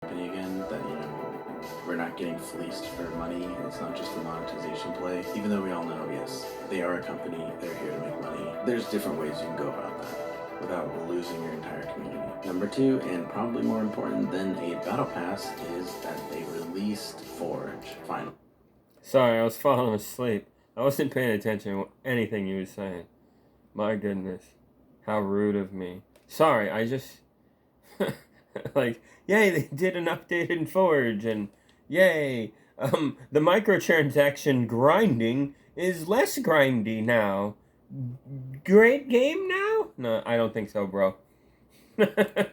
company again, that, we're not getting fleeced for money. It's not just a monetization play. Even though we all know, yes, they are a company, they're here to make money. There's different ways you can go about that without losing your entire community. Number two, and probably more important than a battle pass, is that they released Forge finally. Sorry, I was falling asleep. I wasn't paying attention to anything you were saying. My goodness. How rude of me. Sorry, I just... like, yay, they did an update in Forge, and yay, the microtransaction grinding is less grindy now. Great game now? No, I don't think so, bro. And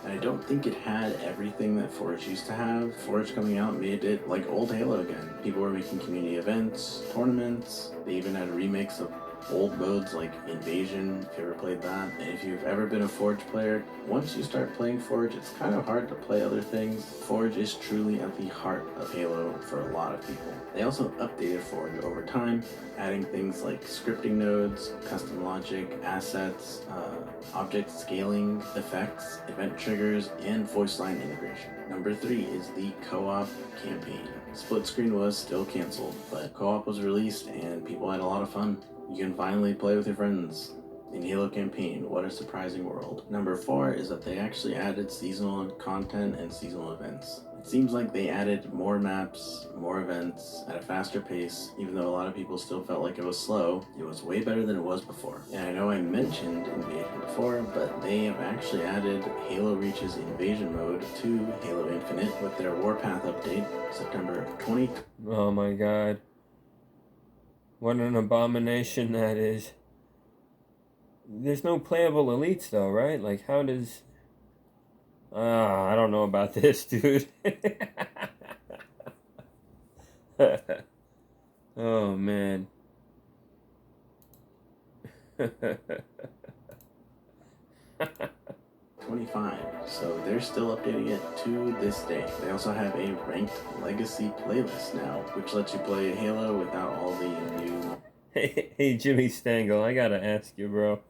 I don't think it had everything that Forge used to have. Forge coming out made it like old Halo again. People were making community events, tournaments. They even had remakes of old modes like Invasion, if you ever played that. And if you've ever been a Forge player, once you start playing Forge, it's kind of hard to play other things. Forge is truly at the heart of Halo for a lot of people. They also updated Forge over time, adding things like scripting nodes, custom logic, assets, object scaling, effects, event triggers, and voice line integration. Number three is the co-op campaign. Split screen was still canceled, but co-op was released and people had a lot of fun. You can finally play with your friends in Halo Campaign. What a surprising world. Number four is that they actually added seasonal content and seasonal events. It seems like they added more maps, more events at a faster pace. Even though a lot of people still felt like it was slow, it was way better than it was before. And I know I mentioned Invasion before, but they have actually added Halo Reach's Invasion mode to Halo Infinite with their Warpath update, September 20. Oh my god. What an abomination that is. There's no playable elites though, right? Like, how does... I don't know about this, dude. Oh, man. 25, so they're still updating it to this day. They also have a ranked legacy playlist now, which lets you play Halo without all the new... Hey, Jimmy Stangle, I gotta ask you, bro.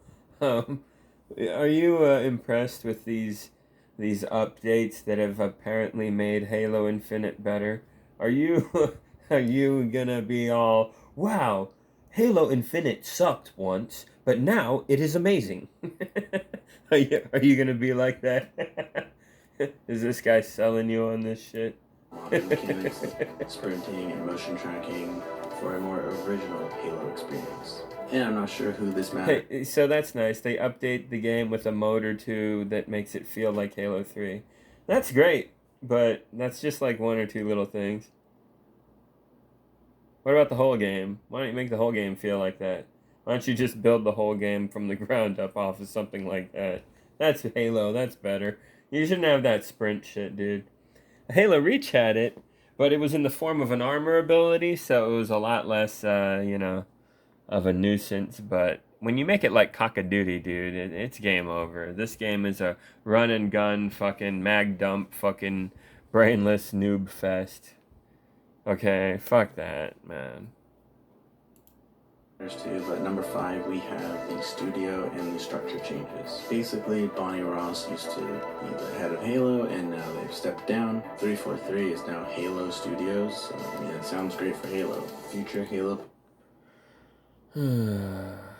Are you impressed with these updates that have apparently made Halo Infinite better? Are you are you gonna be all, wow, Halo Infinite sucked once, but now it is amazing? Are you gonna be like that? Is this guy selling you on this shit? modern mechanics like sprinting and motion tracking for a more original Halo experience. And I'm not sure who this matters. Hey, so that's nice. They update the game with a mode or two that makes it feel like Halo 3. That's great, but that's just like one or two little things. What about the whole game? Why don't you make the whole game feel like that? Why don't you just build the whole game from the ground up off of something like that? That's Halo, that's better. You shouldn't have that sprint shit, dude. Halo Reach had it, but it was in the form of an armor ability, so it was a lot less, of a nuisance. But when you make it like Cock a Duty, dude, it's game over. This game is a run and gun, fucking mag dump, fucking brainless noob fest. Okay, fuck that, man. There's two, but number five, we have the studio and the structure changes. Basically, Bonnie Ross used to be the head of Halo, and now they've stepped down. 343 is now Halo Studios. So, it sounds great for Halo. Future Halo.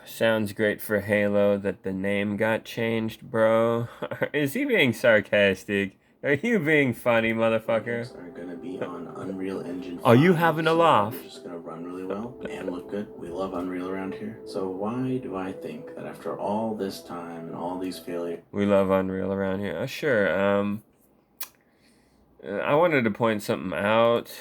Sounds great for Halo that the name got changed, bro. Is he being sarcastic? Are you being funny, motherfucker? Are gonna be on Unreal Engine 5. Are you having a laugh? They're just gonna run really well and look good. We love Unreal around here. So why do I think that after all this time and all these failures... We love Unreal around here. Sure. I wanted to point something out.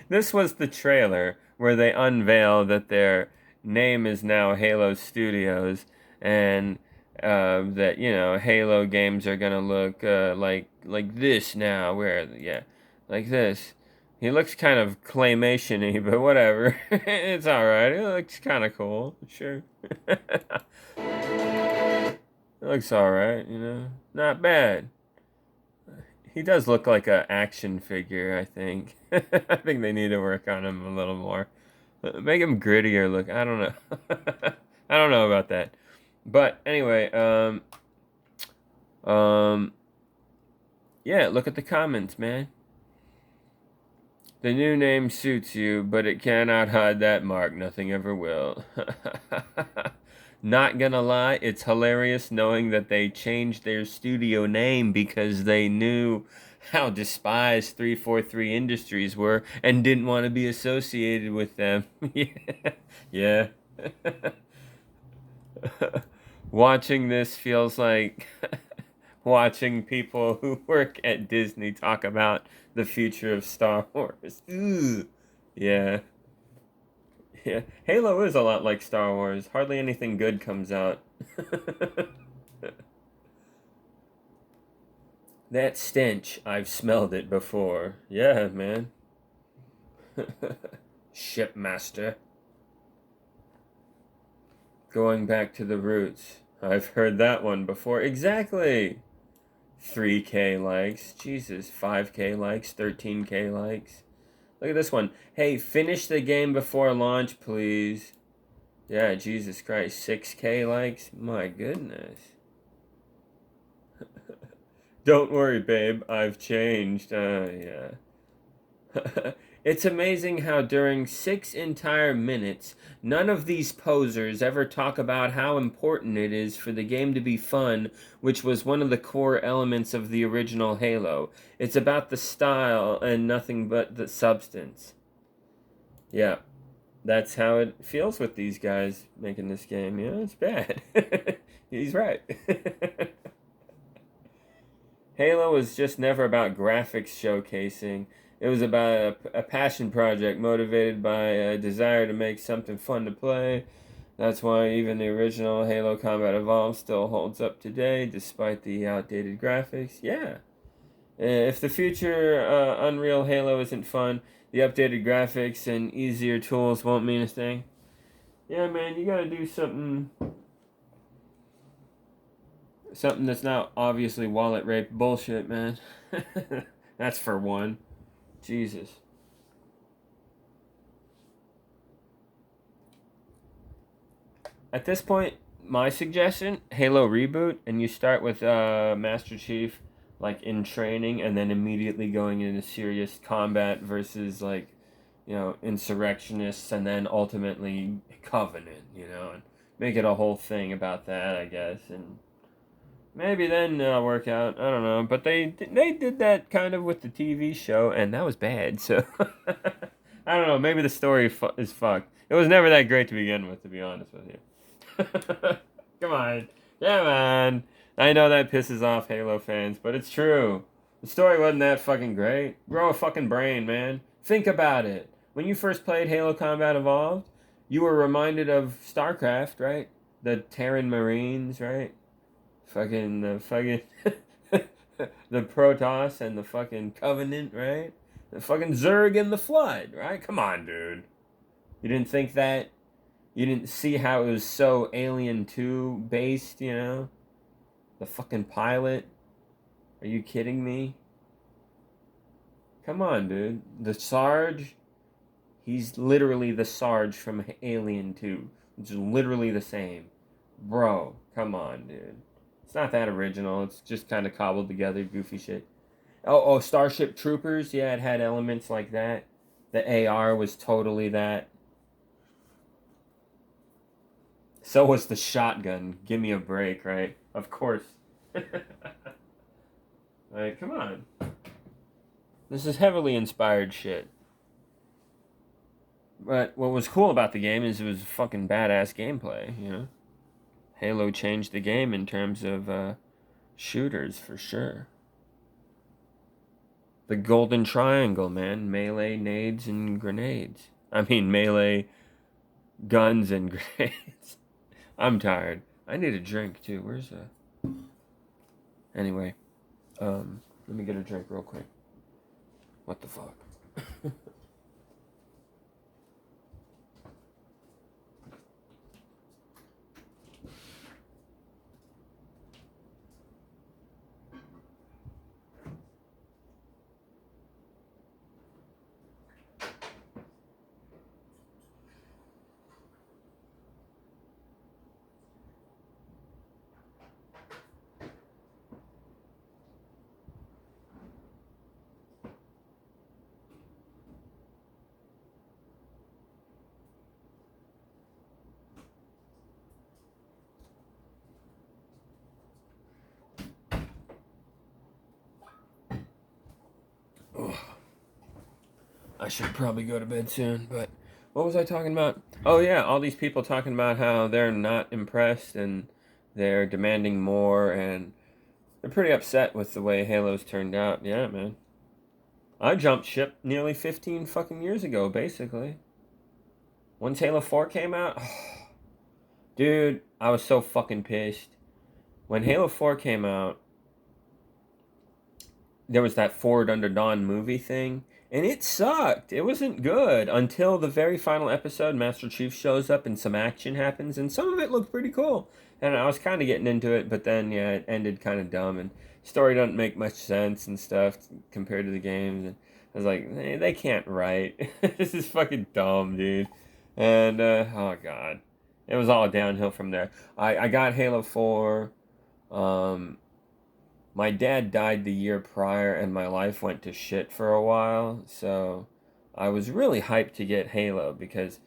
This was the trailer where they unveil that their name is now Halo Studios, and that Halo games are gonna look like this now. Like this. He looks kind of claymation-y, but whatever. It's all right. It looks kind of cool. Sure. It looks all right. Not bad. He does look like an action figure, I think. I think they need to work on him a little more. Make him grittier look. I don't know. I don't know about that. But anyway, Yeah, look at the comments, man. The new name suits you, but it cannot hide that mark. Nothing ever will. Not gonna lie, it's hilarious knowing that they changed their studio name because they knew how despised 343 Industries were and didn't want to be associated with them. Yeah. Watching this feels like watching people who work at Disney talk about the future of Star Wars. Ooh. Yeah. Yeah. Halo is a lot like Star Wars. Hardly anything good comes out. That stench, I've smelled it before. Yeah, man. Shipmaster. Going back to the roots. I've heard that one before. Exactly. 3K likes. Jesus. 5K likes. 13K likes. Look at this one. Hey, finish the game before launch, please. Yeah, Jesus Christ. 6K likes? My goodness. Don't worry, babe. I've changed. Yeah. It's amazing how during 6 entire minutes, none of these posers ever talk about how important it is for the game to be fun, which was one of the core elements of the original Halo. It's about the style and nothing but the substance. Yeah, that's how it feels with these guys making this game. Yeah, it's bad. He's right. Halo was just never about graphics showcasing. It was about a passion project motivated by a desire to make something fun to play. That's why even the original Halo Combat Evolved still holds up today, despite the outdated graphics. Yeah. If the future Unreal Halo isn't fun, the updated graphics and easier tools won't mean a thing. Yeah, man, you gotta do something that's not obviously wallet rape bullshit, man. That's for one. Jesus. At this point, my suggestion, Halo reboot, and you start with Master Chief like in training and then immediately going into serious combat versus like, insurrectionists and then ultimately Covenant, and make it a whole thing about that, I guess, and maybe then work out. I don't know, but they did that kind of with the TV show, and that was bad. So I don't know. Maybe the story is fucked. It was never that great to begin with, to be honest with you. Come on, yeah, man. I know that pisses off Halo fans, but it's true. The story wasn't that fucking great. Grow a fucking brain, man. Think about it. When you first played Halo Combat Evolved, you were reminded of StarCraft, right? The Terran Marines, right? The the Protoss and the fucking Covenant, right? The fucking Zerg and the Flood, right? Come on, dude. You didn't think that? You didn't see how it was so Alien 2 based, The fucking pilot? Are you kidding me? Come on, dude. The Sarge, he's literally the Sarge from Alien 2. It's literally the same. Bro, come on, dude. It's not that original. It's just kind of cobbled together, goofy shit. Oh, Starship Troopers. Yeah, it had elements like that. The AR was totally that. So was the shotgun. Give me a break, right? Of course. Like, come on. This is heavily inspired shit. But what was cool about the game is it was fucking badass gameplay, Halo changed the game in terms of shooters, for sure. The golden triangle, man. Melee, nades, and grenades. I mean, melee, guns, and grenades. I'm tired. I need a drink, too. Where's the... Anyway. Let me get a drink real quick. What the fuck? I should probably go to bed soon, but what was I talking about? Oh yeah, all these people talking about how they're not impressed and they're demanding more and they're pretty upset with the way Halo's turned out. Yeah, man. I jumped ship nearly 15 fucking years ago, basically. Once Halo 4 came out, dude, I was so fucking pissed. When Halo 4 came out, there was that Forward Unto Dawn movie thing, and it sucked. It wasn't good until the very final episode. Master Chief shows up and some action happens, and some of it looked pretty cool. And I was kind of getting into it, but then yeah, it ended kind of dumb, and story doesn't make much sense and stuff compared to the games. And I was like, they can't write. This is fucking dumb, dude. And oh god, it was all downhill from there. I got Halo 4. My dad died the year prior, and my life went to shit for a while. So I was really hyped to get Halo because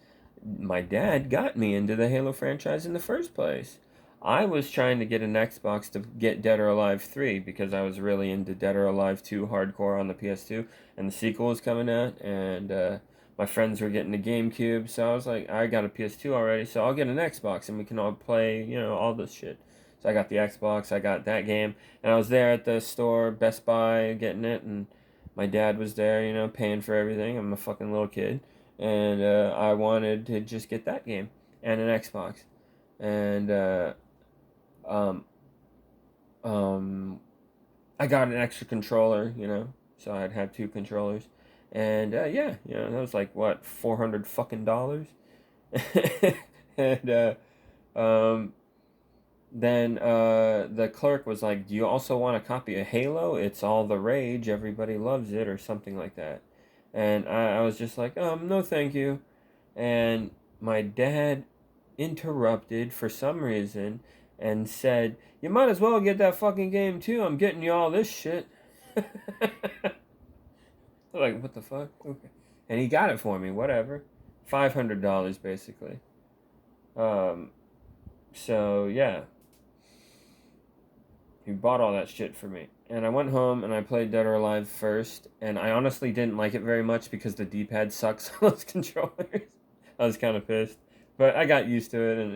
my dad got me into the Halo franchise in the first place. I was trying to get an Xbox to get Dead or Alive 3 because I was really into Dead or Alive 2 hardcore on the PS2, and the sequel was coming out, and my friends were getting the GameCube, so I was like, I got a PS2 already, so I'll get an Xbox and we can all play, all this shit. So I got the Xbox, I got that game, and I was there at the store, Best Buy, getting it, and my dad was there, paying for everything. I'm a fucking little kid, and I wanted to just get that game and an Xbox, and um, um, I got an extra controller, so I'd have two controllers, and yeah, that was like what $400 fucking dollars, and um then the clerk was like, "Do you also want a copy of Halo? It's all the rage. Everybody loves it," or something like that. And I was just like, no, thank you. And my dad interrupted for some reason and said, "You might as well get that fucking game too. I'm getting you all this shit." Like, what the fuck? Okay. And he got it for me, whatever. $500 basically. Um, so yeah. He bought all that shit for me. And I went home and I played Dead or Alive first, and I honestly didn't like it very much because the D-pad sucks on those controllers. I was kind of pissed, but I got used to it, and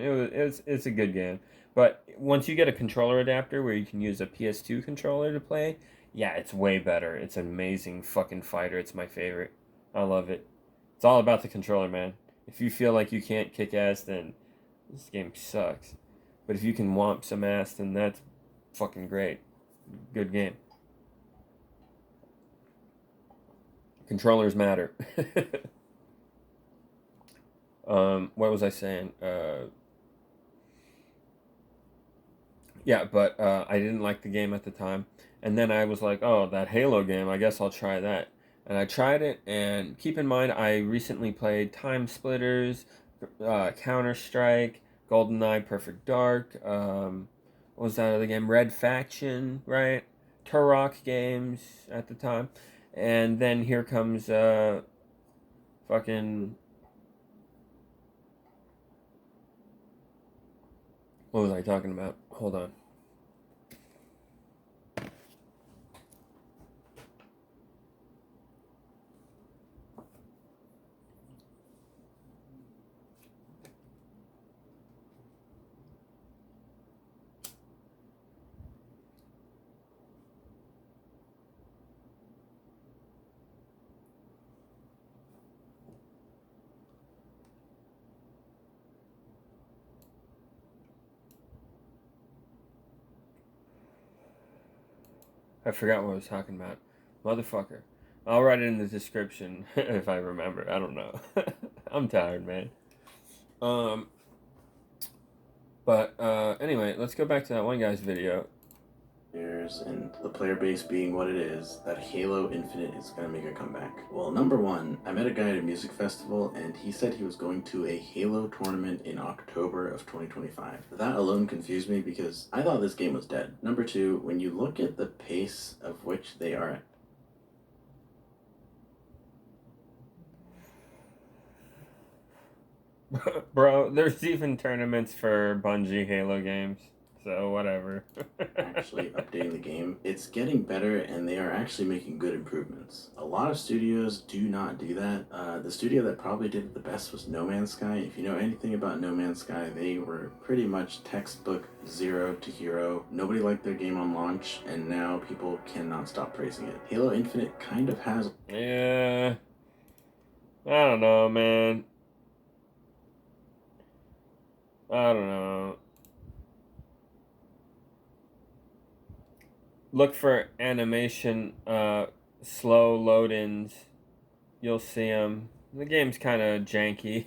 it's a good game. But once you get a controller adapter where you can use a PS2 controller to play, yeah, it's way better. It's an amazing fucking fighter. It's my favorite. I love it. It's all about the controller, man. If you feel like you can't kick ass, then this game sucks. But if you can womp some ass, then that's fucking great. Good game. Controllers matter. What was I saying? Yeah, but I didn't like the game at the time. And then I was like, oh, that Halo game, I guess I'll try that. And I tried it, and keep in mind, I recently played Time Splitters, Counter Strike, GoldenEye Perfect Dark, what was that other game? Red Faction, right? Turok games at the time. And then here comes fucking, what was I talking about? Hold on. I forgot what I was talking about. Motherfucker. I'll write it in the description if I remember. I don't know. I'm tired, man. Um, but anyway, let's go back to that one guy's video. And the player base being what it is, that Halo Infinite is going to make a comeback. Well, number one, I met a guy at a music festival, and he said he was going to a Halo tournament in October of 2025. That alone confused me because I thought this game was dead. Number two, when you look at the pace of which they are Bro, there's even tournaments for Bungie Halo games. So whatever. Actually updating the game. It's getting better and they are actually making good improvements. A lot of studios do not do that. The studio that probably did it the best was No Man's Sky. If you know anything about No Man's Sky, they were pretty much textbook zero to hero. Nobody liked their game on launch, and now people cannot stop praising it. Halo Infinite kind of has. Yeah. I don't know, man. I don't know. Look for animation, slow load-ins. You'll see them. The game's kind of janky.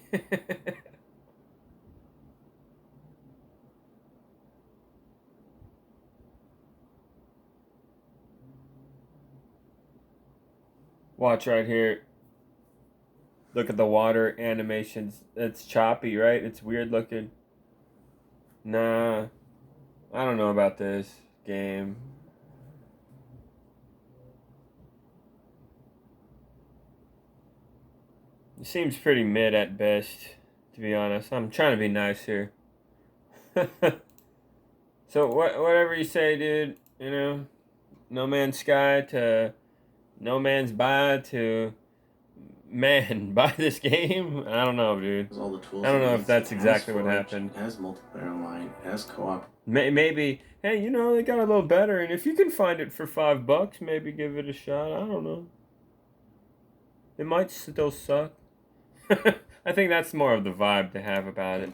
Watch right here. Look at the water animations. It's choppy, right? It's weird looking. Nah, I don't know about this game. It seems pretty mid at best, to be honest. I'm trying to be nice here. So whatever you say, dude. You know, No Man's Sky to No Man's Buy to man, buy this game. I don't know, dude. All the tools I don't it know if needs. that's It has exactly what Forge, happened. It has multiplayer online. It has co-op. Maybe, hey, you know, they got a little better, and if you can find it for $5, maybe give it a shot. I don't know. It might still suck. I think that's more of the vibe to have about it.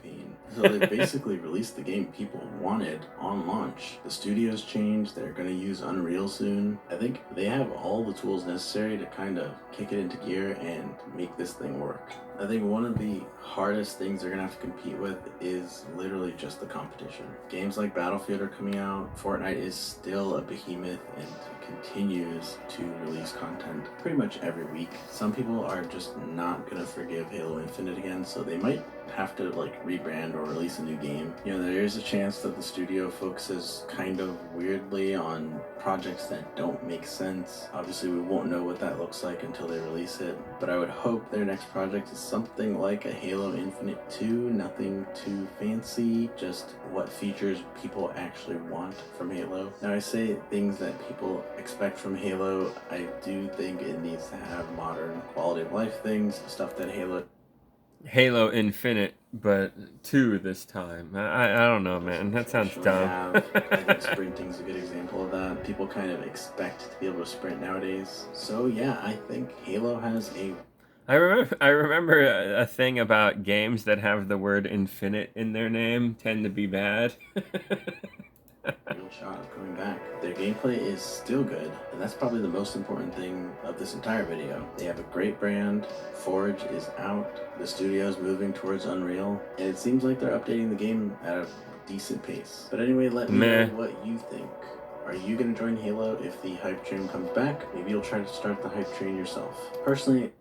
So they basically released the game people wanted on launch. The studios changed. They're going to use Unreal soon. I think they have all the tools necessary to kind of kick it into gear and make this thing work. I think one of the hardest things they're going to have to compete with is literally just the competition. Games like Battlefield are coming out. Fortnite is still a behemoth and continues to release content pretty much every week. Some people are just not going to forgive Halo Infinite again, so they might have to like rebrand or release a new game. You know, there is a chance that the studio focuses kind of weirdly on projects that don't make sense. Obviously, we won't know what that looks like until they release it, but I would hope their next project is something like a Halo Infinite 2, nothing too fancy, just what features people actually want from Halo. Now, I say things that people expect from Halo. I do think it needs to have modern quality of life things, stuff that Halo Infinite, but 2 this time. I don't know, man. That sounds dumb. I think sprinting's a good example of that. People kind of expect to be able to sprint nowadays. So yeah, I think Halo has a I remember a thing about games that have the word infinite in their name tend to be bad. real shot of coming back. Their gameplay is still good, and that's probably the most important thing of this entire video. They have a great brand, Forge is out, the studio's moving towards Unreal, and it seems like they're updating the game at a decent pace. But anyway, let me know what you think. Are you going to join Halo if the hype train comes back? Maybe you'll try to start the hype train yourself. Personally,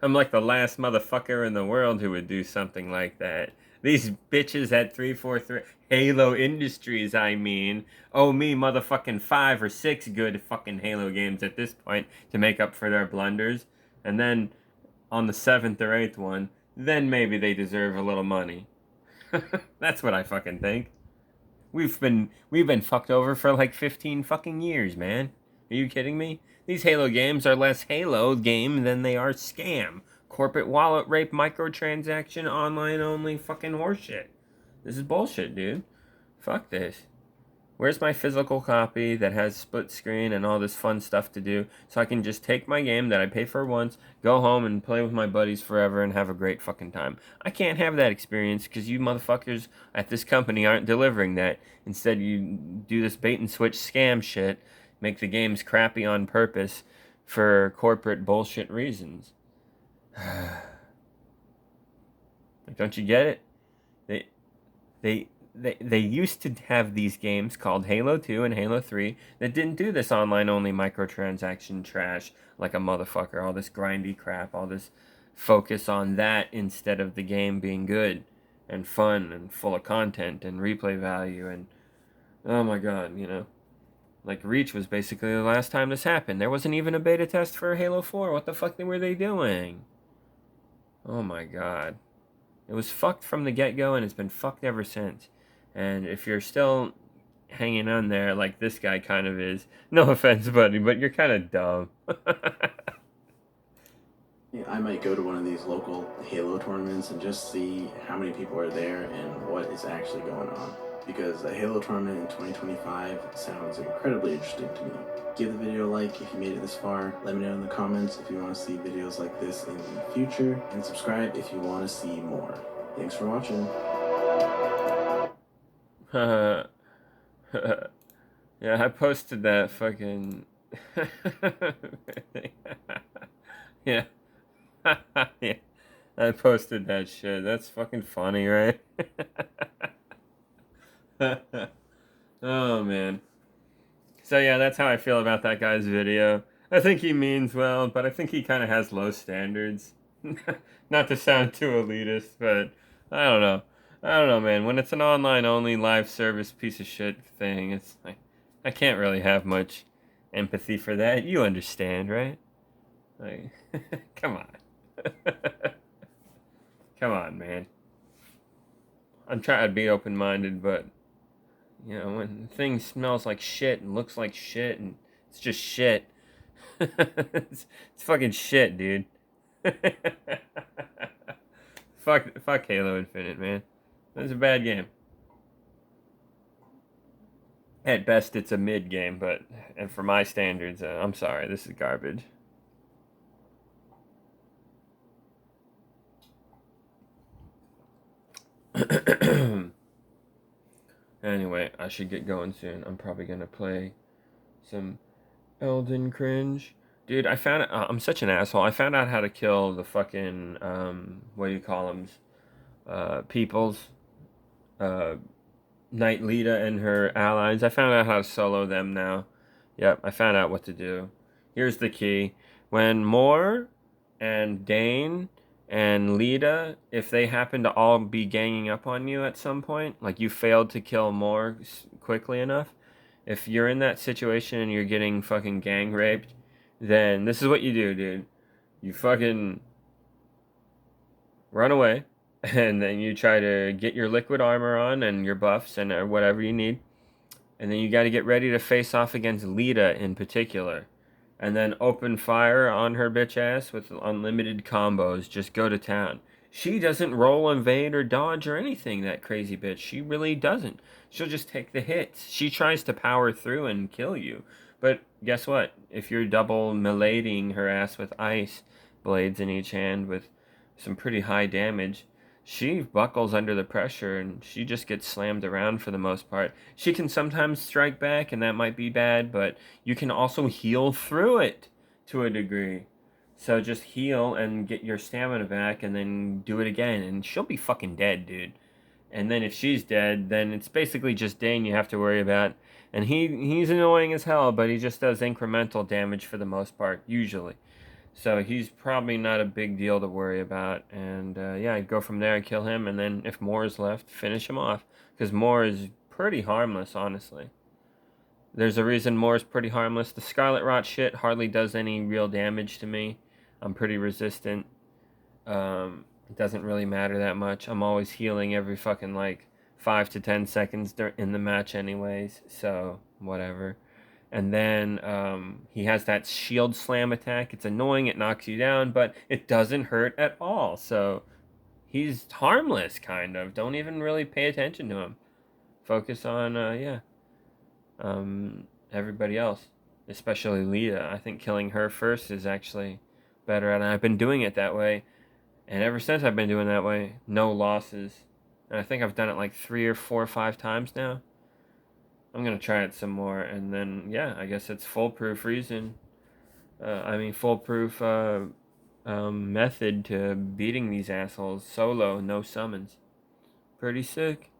I'm like the last motherfucker in the world who would do something like that. These bitches at 343 Halo Industries, I mean, owe me motherfucking 5 or 6 good fucking Halo games at this point to make up for their blunders. And then on the 7th or 8th one, then maybe they deserve a little money. That's what I fucking think. We've been fucked over for like 15 fucking years, man. Are you kidding me? These Halo games are less Halo game than they are scam. Corporate wallet rape, microtransaction, online only fucking horseshit. This is bullshit, dude. Fuck this. Where's my physical copy that has split screen and all this fun stuff to do so I can just take my game that I pay for once, go home and play with my buddies forever and have a great fucking time? I can't have that experience because you motherfuckers at this company aren't delivering that. Instead, you do this bait and switch scam shit, make the games crappy on purpose for corporate bullshit reasons. Don't you get it? They used to have these games called Halo 2 and Halo 3 that didn't do this online-only microtransaction trash like a motherfucker, all this grindy crap, all this focus on that instead of the game being good and fun and full of content and replay value and, oh my god, you know. Like, Reach was basically the last time this happened. There wasn't even a beta test for Halo 4. What the fuck were they doing? Oh my god. It was fucked from the get-go and it's been fucked ever since. And if you're still hanging on there like this guy kind of is, no offense, buddy, but you're kind of dumb. Yeah, I might go to one of these local Halo tournaments and just see how many people are there and what is actually going on. Because a Halo tournament in 2025 sounds incredibly interesting to me. Give the video a like if you made it this far. Let me know in the comments if you want to see videos like this in the future. And subscribe if you want to see more. Thanks for watching. Yeah, I posted that fucking... yeah. Yeah, I posted that shit. That's fucking funny, right? Oh, man. So, yeah, that's how I feel about that guy's video. I think he means well, but I think he kind of has low standards. Not to sound too elitist, but I don't know. I don't know, man. When it's an online-only live service piece of shit thing, it's like, I can't really have much empathy for that. You understand, right? Like, come on. Come on, man. I'm trying to be open-minded, but you know, when things smells like shit and looks like shit and it's just shit. It's fucking shit, dude. Fuck Halo Infinite, man. It's a bad game. At best, it's a mid game, but and for my standards, I'm sorry, this is garbage. Anyway, I should get going soon. I'm probably gonna play some Elden Cringe. Dude, I found I'm such an asshole. I found out how to kill the fucking what do you call them? Peoples. Knight Lita and her allies. I found out how to solo them now. Yep, I found out what to do. Here's the key. When Moore and Dane and Lita, if they happen to all be ganging up on you at some point, like you failed to kill Moore quickly enough, if you're in that situation and you're getting fucking gang raped, then this is what you do, dude. You fucking run away, and then you try to get your liquid armor on and your buffs and whatever you need. And then you got to get ready to face off against Lita in particular. And then open fire on her bitch ass with unlimited combos. Just go to town. She doesn't roll, invade, or dodge or anything, that crazy bitch. She really doesn't. She'll just take the hits. She tries to power through and kill you. But guess what? If you're double meleeing her ass with ice blades in each hand with some pretty high damage, she buckles under the pressure and she just gets slammed around for the most part. She can sometimes strike back, and that might be bad, but you can also heal through it to a degree. So just heal and get your stamina back and then do it again, and she'll be fucking dead, dude. And then if she's dead, then it's basically just Dane you have to worry about. And he's annoying as hell, but he just does incremental damage for the most part, usually. So he's probably not a big deal to worry about. And yeah, go from there and kill him. And then if Moore is left, finish him off. Because Moore is pretty harmless, honestly. There's a reason Moore is pretty harmless. The Scarlet Rot shit hardly does any real damage to me. I'm pretty resistant. It doesn't really matter that much. I'm always healing every fucking like 5 to 10 seconds in the match anyways. So, whatever. And then he has that shield slam attack. It's annoying, it knocks you down, but it doesn't hurt at all. So he's harmless, kind of. Don't even really pay attention to him. Focus on, everybody else, especially Lita. I think killing her first is actually better, and I've been doing it that way. And ever since I've been doing that way, no losses. And I think I've done it like 3 or 4 or 5 times now. I'm going to try it some more, and then, yeah, I guess it's foolproof reason. Foolproof method to beating these assholes solo, no summons. Pretty sick.